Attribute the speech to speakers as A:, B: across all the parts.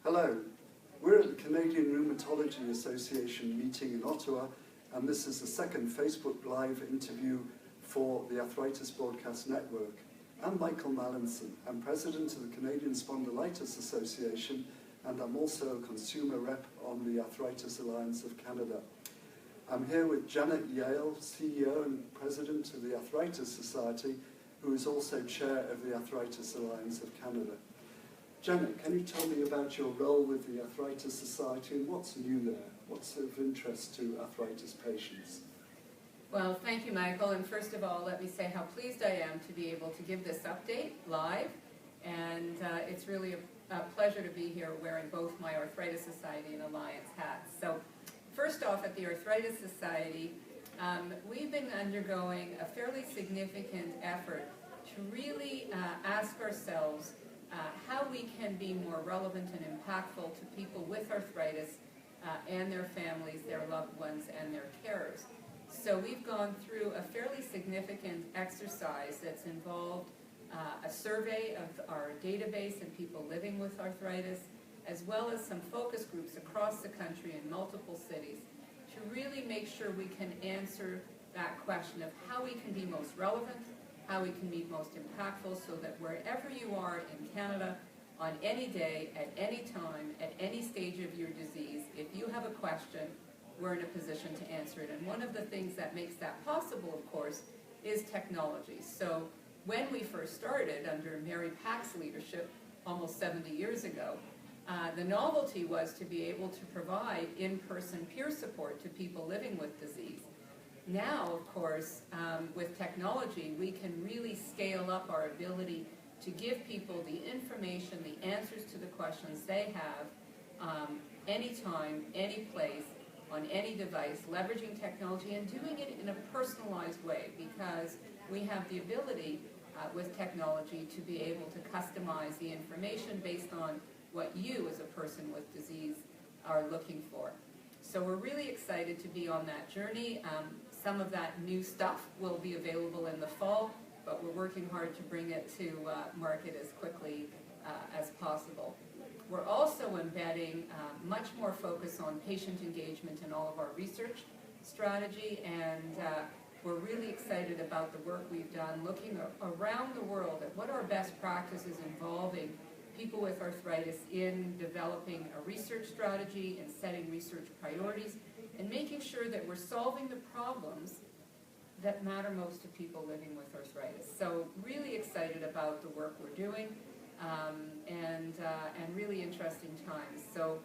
A: Hello, we're at the Canadian Rheumatology Association meeting in Ottawa, and this is the second Facebook Live interview for the Arthritis Broadcast Network. I'm Michael Mallinson. I'm president of the Canadian Spondylitis Association, and I'm also a consumer rep on the Arthritis Alliance of Canada. I'm here with Janet Yale, CEO and president of the Arthritis Society, who is also chair of the Arthritis Alliance of Canada. Janet, can you tell me about your role with the Arthritis Society and what's new there? What's of interest to arthritis patients?
B: Well, thank you, Michael. And first of all, let me say how pleased I am to be able to give this update live. And it's really a pleasure to be here wearing both my Arthritis Society and Alliance hats. So first off, at the Arthritis Society, we've been undergoing a fairly significant effort to really ask ourselves how we can be more relevant and impactful to people with arthritis and their families, their loved ones, and their carers. So we've gone through a fairly significant exercise that's involved a survey of our database and people living with arthritis, as well as some focus groups across the country in multiple cities to really make sure we can answer that question of how we can be most relevant, how we can be most impactful, so that wherever you are in Canada, on any day, at any time, at any stage of your disease, if you have a question, we're in a position to answer it. And one of the things that makes that possible, of course, is technology. So when we first started under Mary Pack's leadership almost 70 years ago, the novelty was to be able to provide in-person peer support to people living with disease. Now, of course, with technology, we can really scale up our ability to give people the information, the answers to the questions they have, anytime, any place, on any device, leveraging technology and doing it in a personalized way, because we have the ability with technology to be able to customize the information based on what you as a person with disease are looking for. So we're really excited to be on that journey. Some of that new stuff will be available in the fall, but we're working hard to bring it to market as quickly as possible. We're also embedding much more focus on patient engagement in all of our research strategy, and we're really excited about the work we've done looking around the world at what are best practices involving people with arthritis in developing a research strategy and setting research priorities and making sure that we're solving the problems that matter most to people living with arthritis. So really excited about the work we're doing and really interesting times. So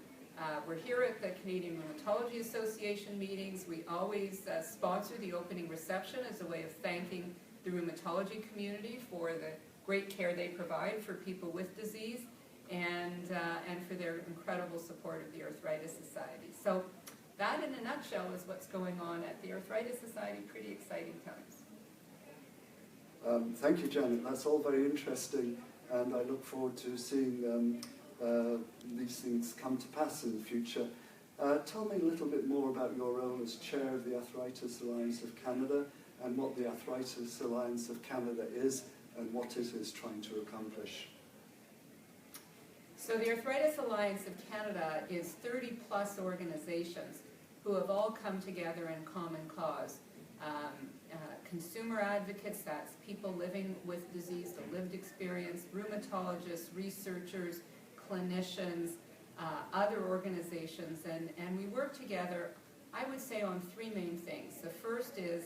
B: we're here at the Canadian Rheumatology Association meetings. We always sponsor the opening reception as a way of thanking the rheumatology community for the great care they provide for people with disease and for their incredible support of the Arthritis Society. So that in a nutshell is what's going on at the Arthritis Society. Pretty exciting times.
A: Thank you, Janet. That's all very interesting, and I look forward to seeing these things come to pass in the future. Tell me a little bit more about your role as chair of the Arthritis Alliance of Canada and what the Arthritis Alliance of Canada is and what it is trying to accomplish.
B: So the Arthritis Alliance of Canada is 30-plus organizations who have all come together in common cause. Consumer advocates, that's people living with disease, the lived experience, rheumatologists, researchers, clinicians, other organizations, and we work together, I would say, on three main things. The first is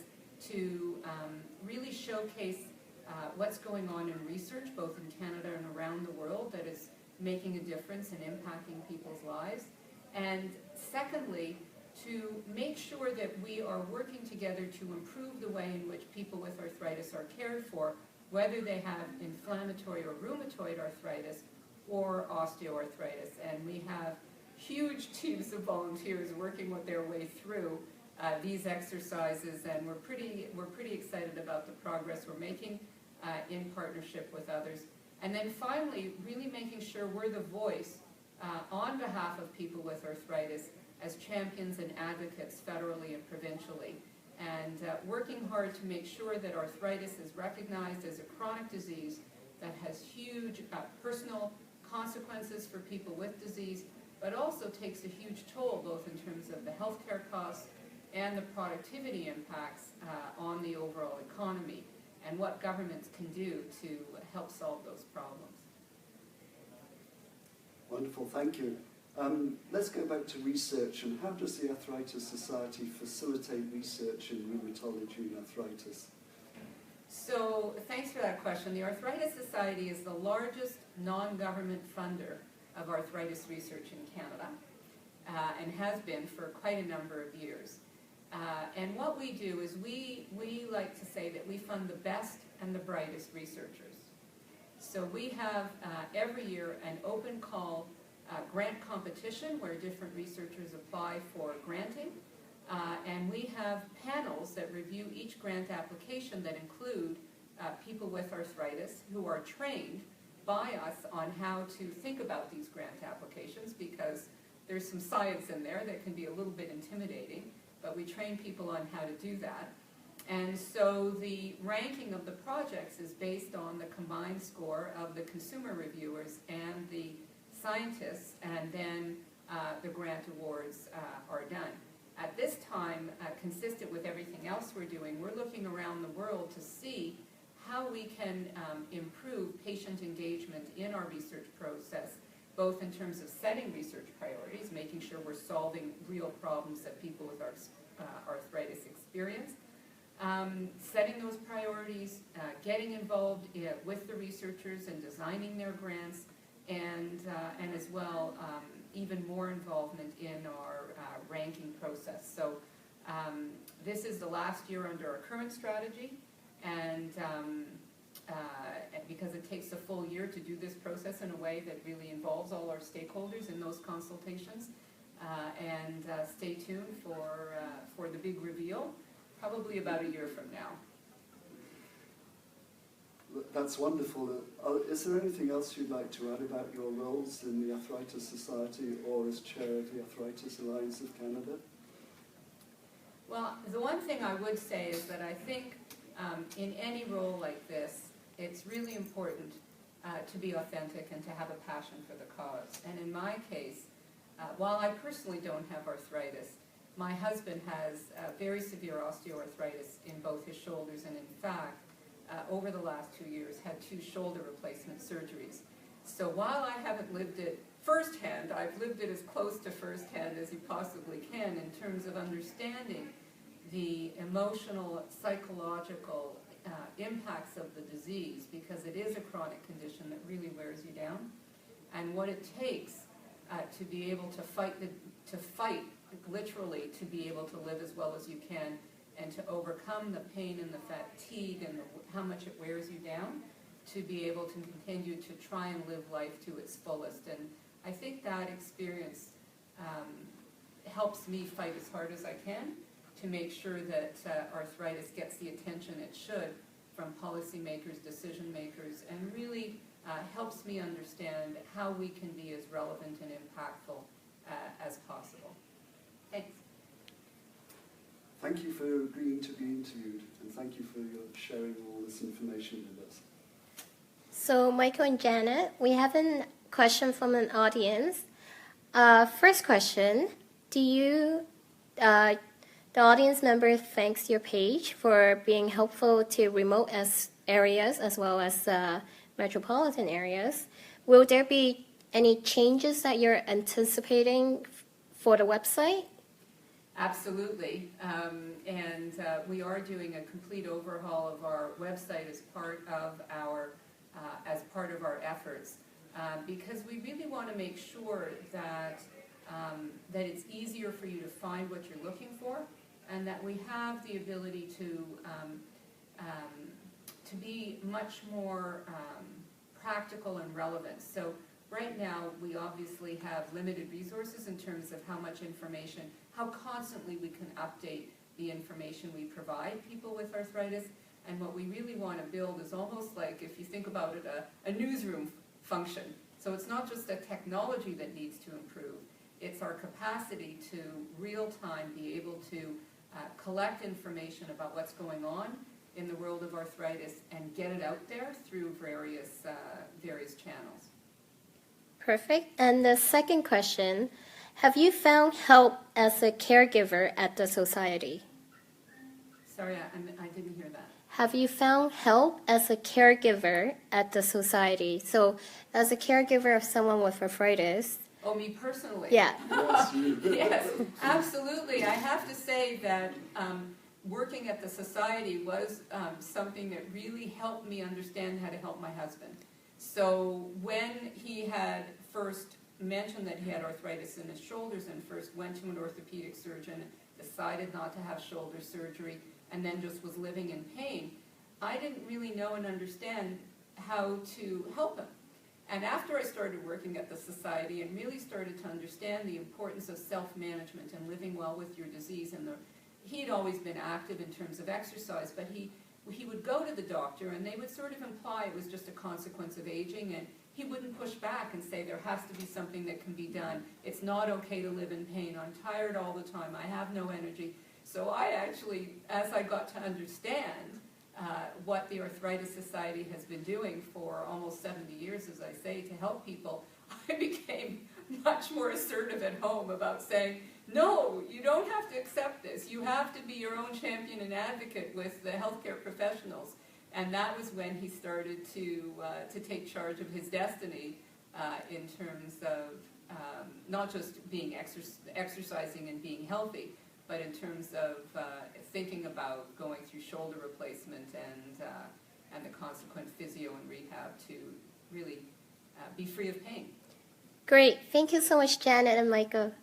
B: to really showcase what's going on in research, both in Canada and around the world, that is making a difference and impacting people's lives. And secondly, to make sure that we are working together to improve the way in which people with arthritis are cared for, whether they have inflammatory or rheumatoid arthritis or osteoarthritis. And we have huge teams of volunteers working with their way through these exercises, and we're pretty excited about the progress we're making in partnership with others. And then finally, really making sure we're the voice on behalf of people with arthritis as champions and advocates federally and provincially, and working hard to make sure that arthritis is recognized as a chronic disease that has huge personal consequences for people with disease, but also takes a huge toll both in terms of the healthcare costs and the productivity impacts on the overall economy, and what governments can do to help solve those problems.
A: Wonderful, thank you. Let's go back to research, and how does the Arthritis Society facilitate research in rheumatology and arthritis?
B: So, thanks for that question. The Arthritis Society is the largest non-government funder of arthritis research in Canada, and has been for quite a number of years. And what we do is we like to say that we fund the best and the brightest researchers. So we have every year an open call grant competition where different researchers apply for granting, and we have panels that review each grant application that include people with arthritis who are trained by us on how to think about these grant applications, because there's some science in there that can be a little bit intimidating, but we train people on how to do that. And so the ranking of the projects is based on the combined score of the consumer reviewers and the scientists, and then the grant awards are done. At this time, consistent with everything else we're doing, we're looking around the world to see how we can improve patient engagement in our research process, both in terms of setting research priorities, making sure we're solving real problems that people with arthritis experience, setting those priorities, getting involved with the researchers and designing their grants, and as well even more involvement in our ranking process. So this is the last year under our current strategy, and because it takes a full year to do this process in a way that really involves all our stakeholders in those consultations. And stay tuned for the big reveal, probably about a year from now.
A: That's wonderful. Is there anything else you'd like to add about your roles in the Arthritis Society or as chair of the Arthritis Alliance of Canada?
B: Well, the one thing I would say is that I think in any role like this, it's really important to be authentic and to have a passion for the cause. And in my case, while I personally don't have arthritis, my husband has very severe osteoarthritis in both his shoulders, and in fact, over the last 2 years, had 2 shoulder replacement surgeries. So while I haven't lived it firsthand, I've lived it as close to firsthand as you possibly can in terms of understanding the emotional, psychological impacts of the disease, because it is a chronic condition that really wears you down, and what it takes to be able to fight literally to be able to live as well as you can, and to overcome the pain and the fatigue and how much it wears you down, to be able to continue to try and live life to its fullest. And I think that experience helps me fight as hard as I can to make sure that arthritis gets the attention it should from policymakers, decision makers, and really helps me understand how we can be as relevant and impactful as possible. Thanks.
A: Thank you for agreeing to be interviewed, and thank you for your sharing all this information with us.
C: So, Michael and Janet, we have a question from an audience. First question, the audience member thanks your page for being helpful to remote areas as well as metropolitan areas. Will there be any changes that you're anticipating for the website?
B: Absolutely, and we are doing a complete overhaul of our website as part of our efforts, because we really want to make sure that it's easier for you to find what you're looking for, and that we have the ability to be much more practical and relevant. So right now we obviously have limited resources in terms of how much information, how constantly we can update the information we provide people with arthritis. And what we really want to build is almost like, if you think about it, a newsroom function. So it's not just a technology that needs to improve, it's our capacity to real-time be able to collect information about what's going on in the world of arthritis and get it out there through various channels.
C: Perfect. And the second question, have you found help as a caregiver at the society?
B: Sorry, I didn't hear that.
C: Have you found help as a caregiver at the society? So, as a caregiver of someone with arthritis.
B: Oh, me personally?
C: Yeah.
A: Yes, you.
B: Yes, absolutely. I have to say that working at the society was something that really helped me understand how to help my husband. So when he had first mentioned that he had arthritis in his shoulders and first went to an orthopedic surgeon, decided not to have shoulder surgery, and then just was living in pain, I didn't really know and understand how to help him. And after I started working at the society and really started to understand the importance of self-management and living well with your disease, and he'd always been active in terms of exercise, but he would go to the doctor and they would sort of imply it was just a consequence of aging, and he wouldn't push back and say there has to be something that can be done. It's not okay to live in pain. I'm tired all the time. I have no energy. So I actually, as I got to understand what the Arthritis Society has been doing for almost 70 years, as I say, to help people, I became much more assertive at home about saying, no, you don't have to accept this. You have to be your own champion and advocate with the healthcare professionals. And that was when he started to take charge of his destiny in terms of not just being exercising and being healthy, but in terms of thinking about going through shoulder replacement and the consequent physio and rehab to really be free of pain.
C: Great. Thank you so much, Janet and Michael.